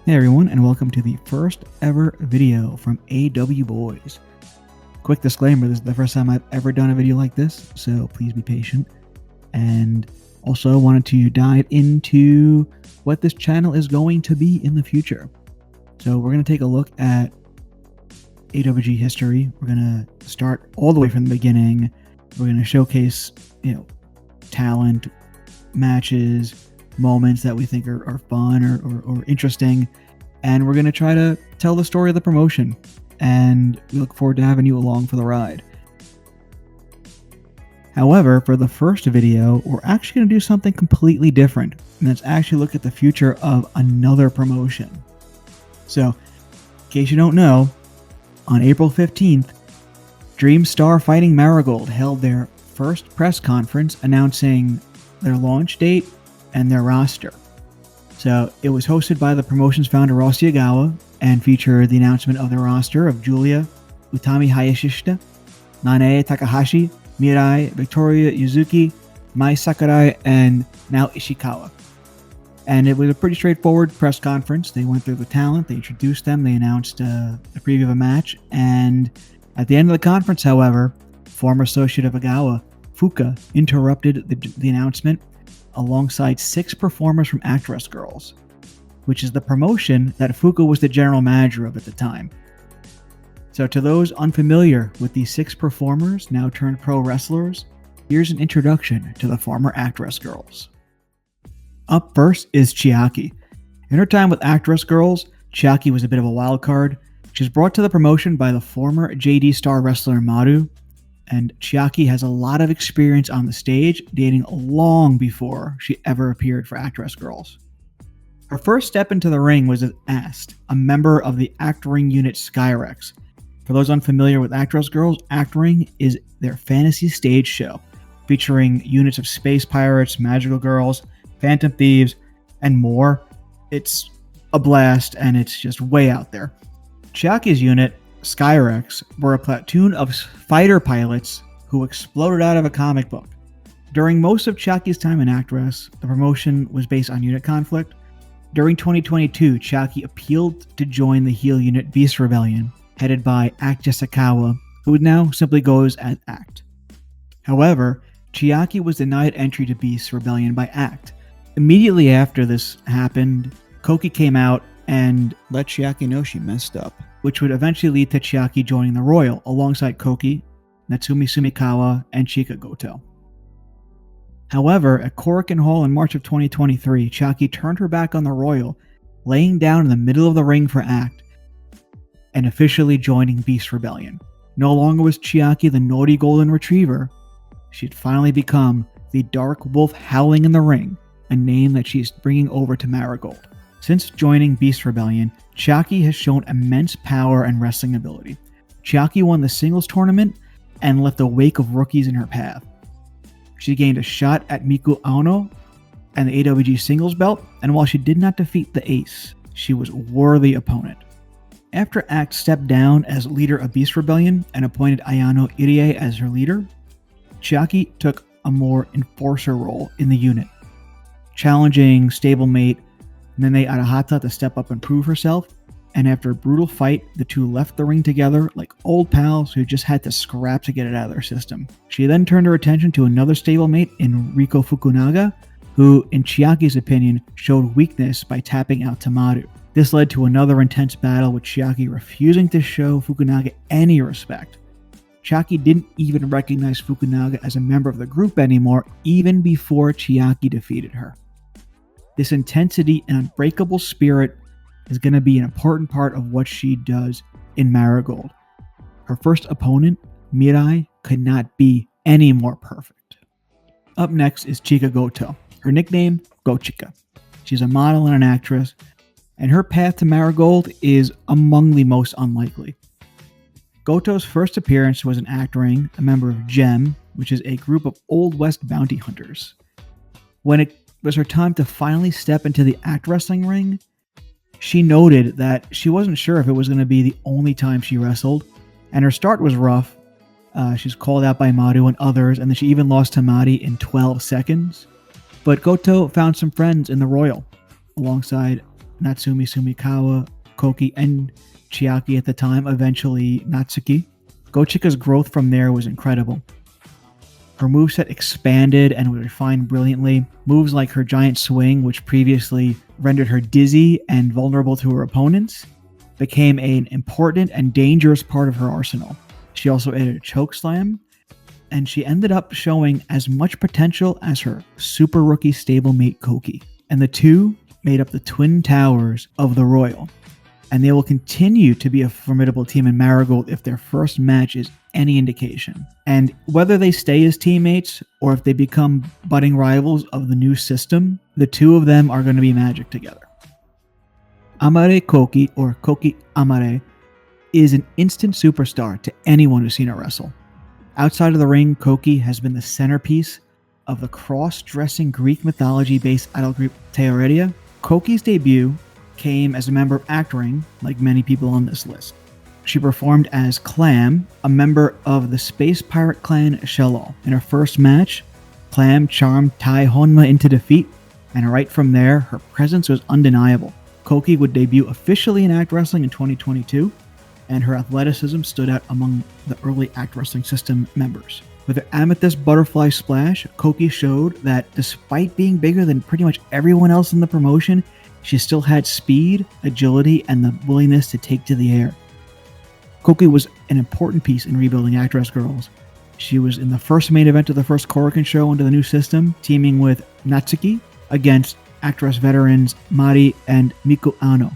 Hey everyone, and welcome to the first ever video from AWBoy'Z. Quick disclaimer, this is the first time I've ever done a video like this, so please be patient. And also wanted to dive into what this channel is going to be in the future. So we're going to take a look at AWG history. We're going to start all the way from the beginning. We're going to showcase, talent, matches, moments that we think are fun or interesting, and we're going to try to tell the story of the promotion, and we look forward to having you along for the ride. However, for the first video, we're actually going to do something completely different, and that's actually look at the future of another promotion. So, in case you don't know, on April 15th, Dream Star Fighting Marigold held their first press conference announcing their launch date and their roster. So it was hosted by the promotion's founder Ross Yagawa and featured the announcement of their roster of Julia, Utami Hayashishita, Nanae Takahashi, Mirai, Victoria Yuzuki, Mai Sakurai, and Nao Ishikawa. And it was a pretty straightforward press conference. They went through the talent, they introduced them, they announced a preview of a match, and at the end of the conference, however, former associate of Yagawa, Fuka, interrupted the announcement alongside 6 performers from Actress Girls, which is the promotion that Fuka was the general manager of at the time. So to those unfamiliar with these 6 performers, now turned pro wrestlers, here's an introduction to the former Actress Girls. Up first is Chiaki. In her time with Actress Girls, Chiaki was a bit of a wild card. She was brought to the promotion by the former JD Star wrestler Maru, and Chiaki has a lot of experience on the stage, dating long before she ever appeared for Actress Girls. Her first step into the ring was as Ast, a member of the Act Ring unit Skyrex. For those unfamiliar with Actress Girls, Act Ring is their fantasy stage show, featuring units of space pirates, magical girls, phantom thieves, and more. It's a blast, and it's just way out there. Chiaki's unit, Skyrex, were a platoon of fighter pilots who exploded out of a comic book. During most of Chiaki's time in Actress, the promotion was based on unit conflict. During 2022, Chiaki appealed to join the heel unit Beast Rebellion, headed by Act Yasukawa, who now simply goes as Act. However, Chiaki was denied entry to Beast Rebellion by Act. Immediately after this happened, Koki came out and let Chiaki know she messed up, which would eventually lead to Chiaki joining the Royal alongside Koki, Natsumi Sumikawa, and Chica Goto. However, at Korakuen Hall in March of 2023, Chiaki turned her back on the Royal, laying down in the middle of the ring for Act, and officially joining Beast Rebellion. No longer was Chiaki the naughty golden retriever. She'd finally become the Dark Wolf howling in the ring, a name that she's bringing over to Marigold. Since joining Beast Rebellion, Chiaki has shown immense power and wrestling ability. Chiaki won the singles tournament and left a wake of rookies in her path. She gained a shot at Miku Ano and the AWG singles belt, and while she did not defeat the Ace, she was a worthy opponent. After Act stepped down as leader of Beast Rebellion and appointed Ayano Irie as her leader, Chiaki took a more enforcer role in the unit, challenging stablemate Nene Arahata to step up and prove herself, and after a brutal fight, the two left the ring together like old pals who just had to scrap to get it out of their system. She then turned her attention to another stablemate in Riko Fukunaga, who, in Chiaki's opinion, showed weakness by tapping out Tamaru. This led to another intense battle with Chiaki refusing to show Fukunaga any respect. Chiaki didn't even recognize Fukunaga as a member of the group anymore, even before Chiaki defeated her. This intensity and unbreakable spirit is going to be an important part of what she does in Marigold. Her first opponent, Mirai, could not be any more perfect. Up next is Chica Goto. Her nickname, Go-Chica. She's a model and an actress, and her path to Marigold is among the most unlikely. Goto's first appearance was in Act Ring, a member of GEM, which is a group of Old West bounty hunters. When it was her time to finally step into the Act Wrestling ring, she noted that she wasn't sure if it was going to be the only time she wrestled, and her start was rough. She's called out by Maru and others, and then she even lost to Mari in 12 seconds. But Goto found some friends in the Royal, alongside Natsumi Sumikawa, Koki, and Chiaki at the time, eventually Natsuki. Chica's growth from there was incredible. Her moveset expanded and was refined brilliantly. Moves like her giant swing, which previously rendered her dizzy and vulnerable to her opponents, became an important and dangerous part of her arsenal. She also added a chokeslam, and she ended up showing as much potential as her super rookie stablemate Koki. And the two made up the twin towers of the Royal. And they will continue to be a formidable team in Marigold if their first match is any indication. And whether they stay as teammates or if they become budding rivals of the new system, the two of them are going to be magic together. Amare Koki, or Koki Amare, is an instant superstar to anyone who's seen her wrestle. Outside of the ring, Koki has been the centerpiece of the cross-dressing Greek mythology-based idol group Theoretia. Koki's debut came as a member of Act Ring, like many people on this list. She performed as Clam, a member of the space pirate clan Shellal. In her first match, Clam charmed Tai Honma into defeat, and right from there, her presence was undeniable. Koki would debut officially in Act Wrestling in 2022, and her athleticism stood out among the early Act Wrestling system members. With her amethyst butterfly splash, Koki showed that despite being bigger than pretty much everyone else in the promotion, she still had speed, agility, and the willingness to take to the air. Koki was an important piece in rebuilding Actress Girls. She was in the first main event of the first Korakuen show under the new system, teaming with Natsuki against Actress veterans Mari and Miku Ano.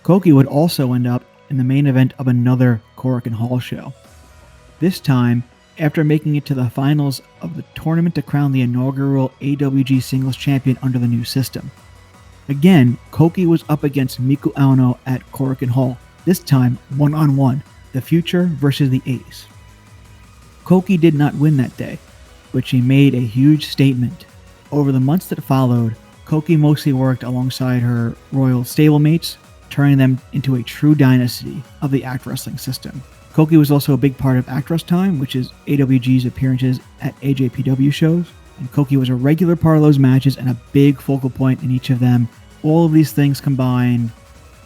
Koki would also end up in the main event of another Korakuen Hall show. This time, after making it to the finals of the tournament to crown the inaugural AWG singles champion under the new system. Again, Koki was up against Miku Ano at Korakuen Hall, this time one-on-one, the future versus the ace. Koki did not win that day, but she made a huge statement. Over the months that followed, Koki mostly worked alongside her royal stablemates, turning them into a true dynasty of the Act Wrestling system. Koki was also a big part of Actress Time, which is AWG's appearances at AJPW shows, and Koki was a regular part of those matches and a big focal point in each of them. All of these things combined,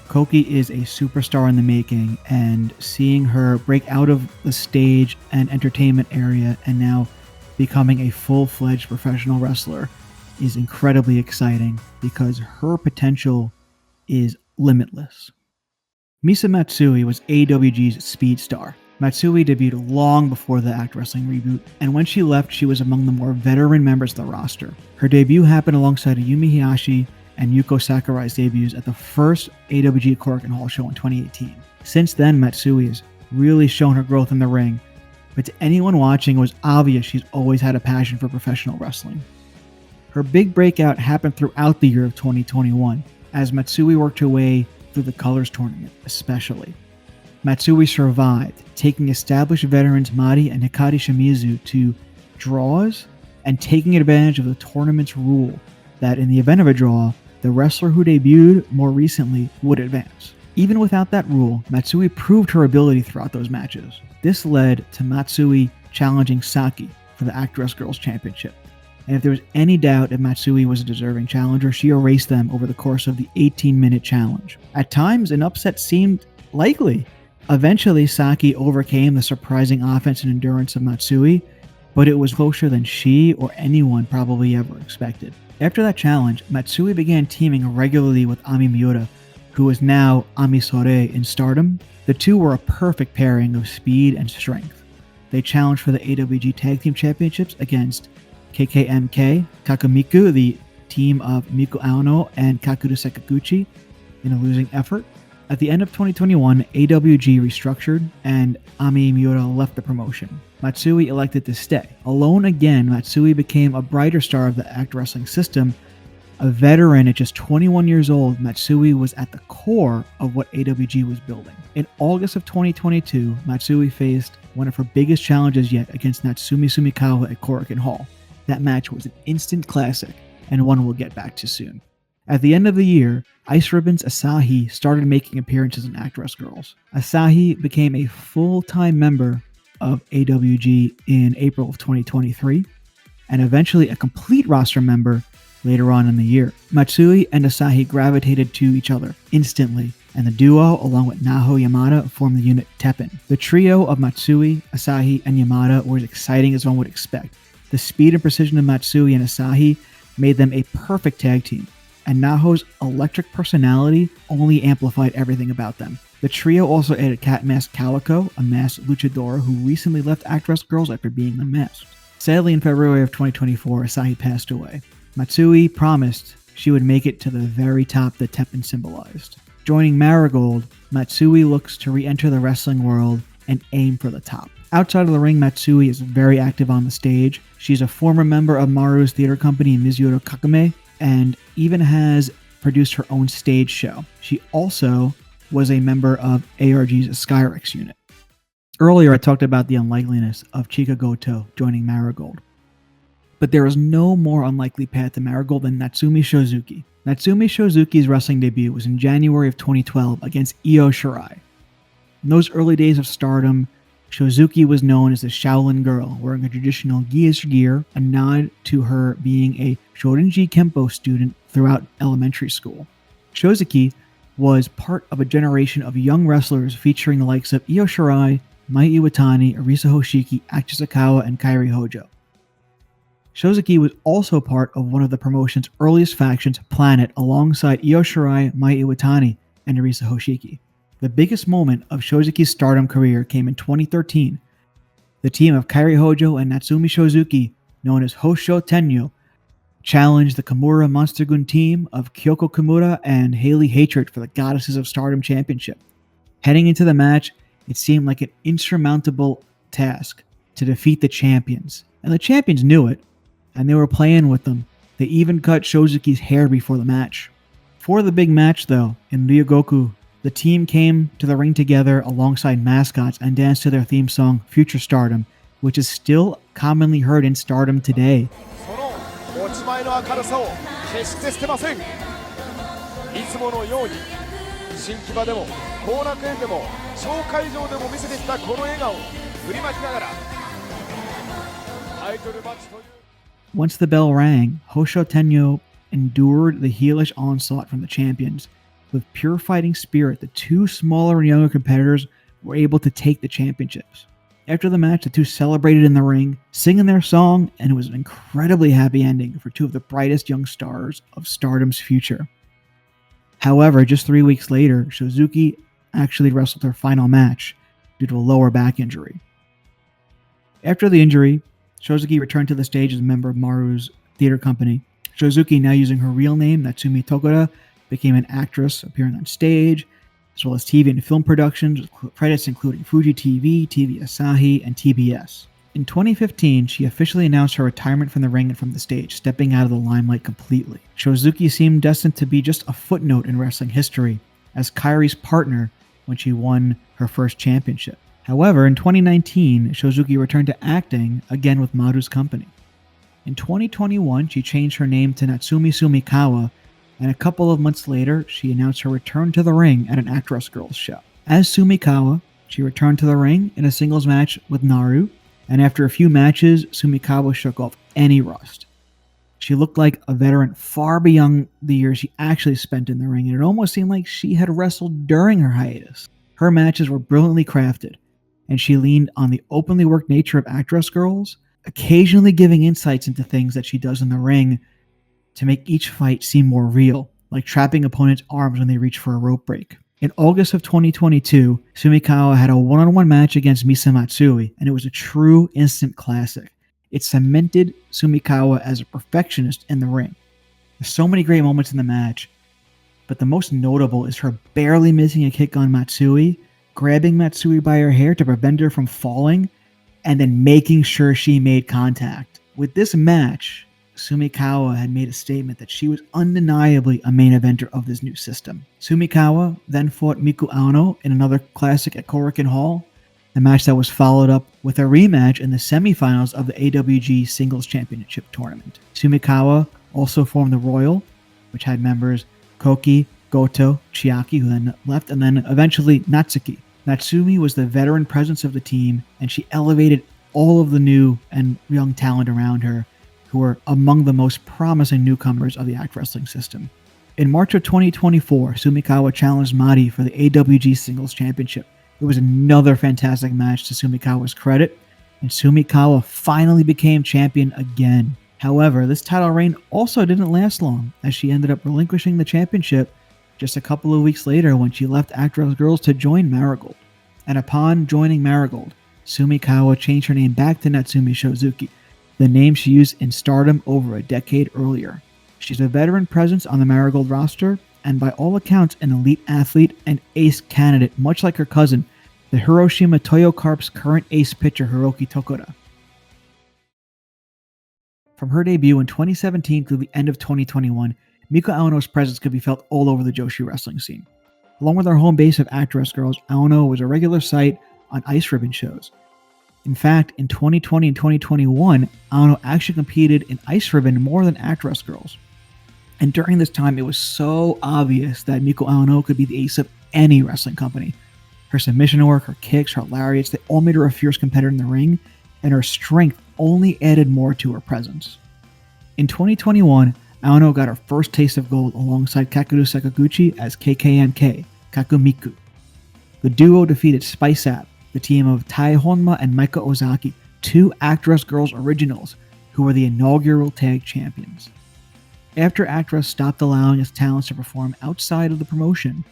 Koki is a superstar in the making, and seeing her break out of the stage and entertainment area and now becoming a full-fledged professional wrestler is incredibly exciting because her potential is limitless. Misa Matsui was AWG's speed star. Matsui debuted long before the Act Wrestling reboot, and when she left, she was among the more veteran members of the roster. Her debut happened alongside Yumi Hayashi and Yuko Sakurai's debuts at the first AWG Korakuen Hall show in 2018. Since then, Matsui has really shown her growth in the ring, but to anyone watching, it was obvious she's always had a passion for professional wrestling. Her big breakout happened throughout the year of 2021, as Matsui worked her way through the Colors Tournament, especially. Matsui survived, taking established veterans Mari and Hikari Shimizu to draws and taking advantage of the tournament's rule that in the event of a draw, the wrestler who debuted more recently would advance. Even without that rule, Matsui proved her ability throughout those matches. This led to Matsui challenging Saki for the Actress Girls Championship. And if there was any doubt that Matsui was a deserving challenger, she erased them over the course of the 18-minute challenge. At times, an upset seemed likely. Eventually, Saki overcame the surprising offense and endurance of Matsui, but it was closer than she or anyone probably ever expected. After that challenge, Matsui began teaming regularly with Ami Miura, who is now Ami Sore in Stardom. The two were a perfect pairing of speed and strength. They challenged for the AWG Tag Team Championships against KKMK, Kakumiku, the team of Miku Ano and Kakuru Sakaguchi, in a losing effort. At the end of 2021, AWG restructured and Ami Miura left the promotion. Matsui elected to stay. Alone again, Matsui became a brighter star of the Act Wrestling system. A veteran at just 21 years old, Matsui was at the core of what AWG was building. In August of 2022, Matsui faced one of her biggest challenges yet against Natsumi Sumikawa at Korakuen Hall. That match was an instant classic, and one we'll get back to soon. At the end of the year, Ice Ribbon's Asahi started making appearances in Actress Girls. Asahi became a full-time member of AWG in April of 2023, and eventually a complete roster member later on in the year. Matsui and Asahi gravitated to each other instantly, and the duo, along with Naho Yamada, formed the unit Teppen. The trio of Matsui, Asahi, and Yamada were as exciting as one would expect. The speed and precision of Matsui and Asahi made them a perfect tag team, and Naho's electric personality only amplified everything about them. The trio also added Cat Mask Calico, a masked luchador who recently left Actress Girls after being unmasked. Sadly, in February of 2024, Asahi passed away. Matsui promised she would make it to the very top that Teppen symbolized. Joining Marigold, Matsui looks to re-enter the wrestling world and aim for the top. Outside of the ring, Matsui is very active on the stage. She's a former member of Maru's theater company, Mizuiro Kakumei, and even has produced her own stage show. She also was a member of ARG's Skyrex unit. Earlier, I talked about the unlikeliness of Chica Goto joining Marigold. But there is no more unlikely path to Marigold than Natsumi Shozuki. Natsumi Shozuki's wrestling debut was in January of 2012 against Io Shirai. In those early days of Stardom, Shozuki was known as the Shaolin Girl, wearing a traditional gear, a nod to her being a Shorinji Kempo student throughout elementary school. Shozuki was part of a generation of young wrestlers featuring the likes of Io Shirai, Mai Iwatani, Arisa Hoshiki, Aki Sakawa, and Kairi Hojo. Shozuki was also part of one of the promotion's earliest factions, Planet, alongside Io Shirai, Mai Iwatani, and Arisa Hoshiki. The biggest moment of Shozuki's Stardom career came in 2013. The team of Kairi Hojo and Natsumi Shozuki, known as Hosho Tenyo, challenged the Kimura Monster Gun team of Kyoko Kimura and Hayley Hatred for the Goddesses of Stardom Championship. Heading into the match, it seemed like an insurmountable task to defeat the champions. And the champions knew it, and they were playing with them. They even cut Shozuki's hair before the match. For the big match, though, in Ryogoku, the team came to the ring together alongside mascots and danced to their theme song, Future Stardom, which is still commonly heard in Stardom today. Once the bell rang, Hosho Tenyo endured the heelish onslaught from the champions. With pure fighting spirit, the two smaller and younger competitors were able to take the championships. After the match, the two celebrated in the ring, singing their song, and it was an incredibly happy ending for two of the brightest young stars of Stardom's future. However, just 3 weeks later, Shozuki actually wrestled her final match due to a lower back injury. After the injury, Shozuki returned to the stage as a member of Maru's theater company. Shozuki, now using her real name, Natsumi Tokura, became an actress appearing on stage, as well as TV and film productions, with credits including Fuji TV, TV Asahi, and TBS. In 2015, she officially announced her retirement from the ring and from the stage, stepping out of the limelight completely. Shozuki seemed destined to be just a footnote in wrestling history, as Kairi's partner when she won her first championship. However, in 2019, Shozuki returned to acting, again with Maru's company. In 2021, she changed her name to Natsumi Sumikawa, and a couple of months later, she announced her return to the ring at an Actress Girls show. As Sumikawa, she returned to the ring in a singles match with Naru, and after a few matches, Sumikawa shook off any rust. She looked like a veteran far beyond the years she actually spent in the ring, and it almost seemed like she had wrestled during her hiatus. Her matches were brilliantly crafted, and she leaned on the openly worked nature of Actress Girls, occasionally giving insights into things that she does in the ring to make each fight seem more real, like trapping opponents' arms when they reach for a rope break. In August of 2022, Sumikawa had a one-on-one match against Misa Matsui, and it was a true instant classic. It cemented Sumikawa as a perfectionist in the ring. There's so many great moments in the match, but the most notable is her barely missing a kick on Matsui, grabbing Matsui by her hair to prevent her from falling, and then making sure she made contact. With this match, Sumikawa had made a statement that she was undeniably a main eventer of this new system. Sumikawa then fought Miku Ano in another classic at Korakuen Hall, a match that was followed up with a rematch in the semifinals of the AWG Singles Championship Tournament. Sumikawa also formed the Royal, which had members Koki, Goto, Chiaki, who then left, and then eventually Natsuki. Natsumi was the veteran presence of the team, and she elevated all of the new and young talent around her, who were among the most promising newcomers of the ACT Wrestling system. In March of 2024, Sumikawa challenged Mari for the AWG Singles Championship. It was another fantastic match to Sumikawa's credit, and Sumikawa finally became champion again. However, this title reign also didn't last long, as she ended up relinquishing the championship just a couple of weeks later when she left Actros Girls to join Marigold. And upon joining Marigold, Sumikawa changed her name back to Natsumi Shozuki, the name she used in Stardom over a decade earlier. She's a veteran presence on the Marigold roster, and by all accounts an elite athlete and ace candidate, much like her cousin, the Hiroshima Toyo Carp's current ace pitcher Hiroki Tokura. From her debut in 2017 through the end of 2021, Miku Ano's presence could be felt all over the Joshi wrestling scene. Along with her home base of Actress Girls, Ano was a regular sight on ice ribbon shows. In fact, in 2020 and 2021, Ano actually competed in ice ribbon more than Actress Girls. And during this time, it was so obvious that Miku Ano could be the ace of any wrestling company. Her submission work, her kicks, her lariats, they all made her a fierce competitor in the ring, and her strength only added more to her presence. In 2021, Ano got her first taste of gold alongside Kakeru Sakaguchi as KKMK, Kakumiku. The duo defeated Spice App, the team of Tai Honma and Maika Ozaki, two Actress Girls originals, who were the inaugural tag champions. After Actress stopped allowing its talents to perform outside of the promotion,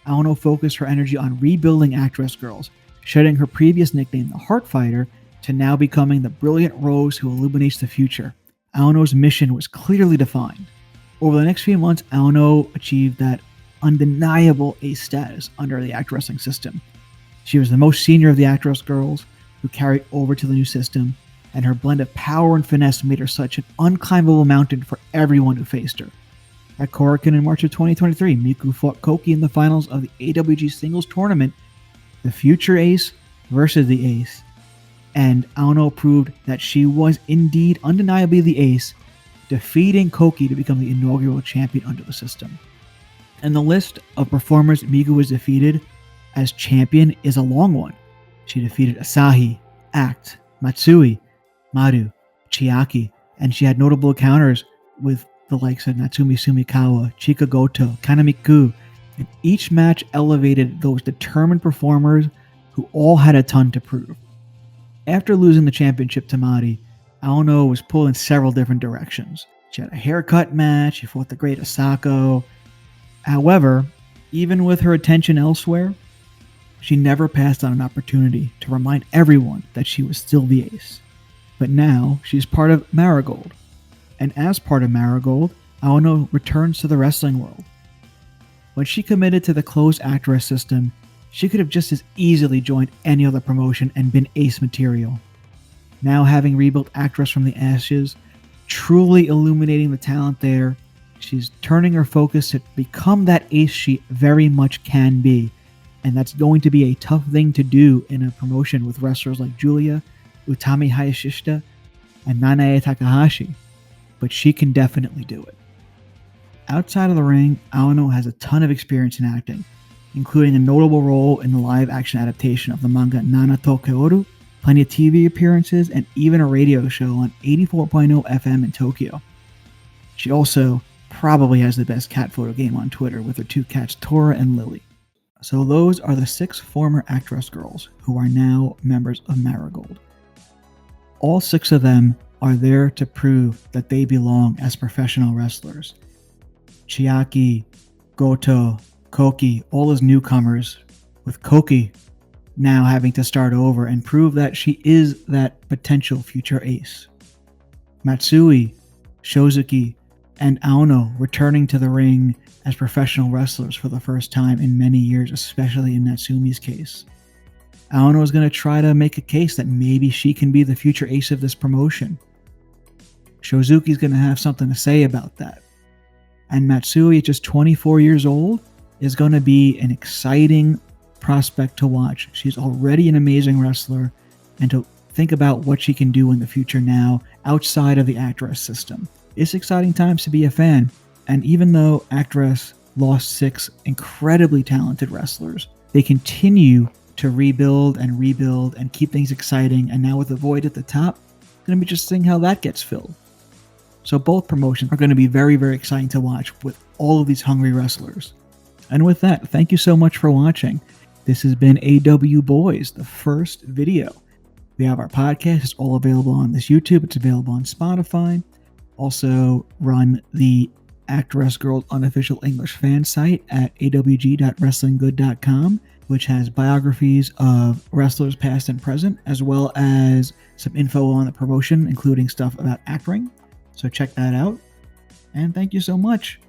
Ano focused her energy on rebuilding Actress Girls, shedding her previous nickname, the Heart Fighter, to now becoming the brilliant rose who illuminates the future. Ano's mission was clearly defined. Over the next few months, Ano achieved that undeniable ace status under the ACT Wrestling system. She was the most senior of the Actress Girls, who carried over to the new system, and her blend of power and finesse made her such an unclimbable mountain for everyone who faced her. At Korakuen in March of 2023, Miku fought Koki in the finals of the AWG Singles Tournament, the future ace versus the ace, and Ano proved that she was indeed undeniably the ace, defeating Koki to become the inaugural champion under the system. And the list of performers Miku was defeated as champion is a long one. She defeated Asahi, ACT, Matsui, Maru, Chiaki, and she had notable encounters with the likes of Natsumi Sumikawa, Chica Goto, Kanamiku, and each match elevated those determined performers who all had a ton to prove. After losing the championship to Mari, Ano was pulled in several different directions. She had a haircut match, she fought the great Asako. However, even with her attention elsewhere, she never passed on an opportunity to remind everyone that she was still the ace. But now, she's part of Marigold. And as part of Marigold, Ano returns to the wrestling world. When she committed to the closed Actress system, she could have just as easily joined any other promotion and been ace material. Now having rebuilt Actress from the ashes, truly illuminating the talent there, she's turning her focus to become that ace she very much can be. And that's going to be a tough thing to do in a promotion with wrestlers like Julia, Utami Hayashishita, and Nanae Takahashi. But she can definitely do it. Outside of the ring, Ano has a ton of experience in acting, including a notable role in the live-action adaptation of the manga Nana to Kaoru, plenty of TV appearances, and even a radio show on 84.0 FM in Tokyo. She also probably has the best cat photo game on Twitter with her two cats Tora and Lily. So those are the 6 former Actress Girls who are now members of Marigold. All 6 of them are there to prove that they belong as professional wrestlers. Chiaki, Goto, Koki, all as newcomers, with Koki now having to start over and prove that she is that potential future ace. Matsui, Shozuki, and Ano returning to the ring as professional wrestlers for the first time in many years, especially in Natsumi's case. Ano is going to try to make a case that maybe she can be the future ace of this promotion. Shozuki's going to have something to say about that. And Matsui, at just 24 years old, is going to be an exciting prospect to watch. She's already an amazing wrestler, and to think about what she can do in the future now outside of the Actress system. It's exciting times to be a fan, and even though Actress lost 6 incredibly talented wrestlers, they continue to rebuild and keep things exciting, and now with the void at the top, it's going to be just seeing how that gets filled. So both promotions are going to be very, very exciting to watch with all of these hungry wrestlers. And with that, thank you so much for watching. This has been AWBoy'Z, the first video. We have our podcast. It's all available on this YouTube. It's available on Spotify. Also run the Actress Girls unofficial English fan site at awg.wrestlinggood.com, which has biographies of wrestlers past and present, as well as some info on the promotion, including stuff about acting. So check that out. And thank you so much.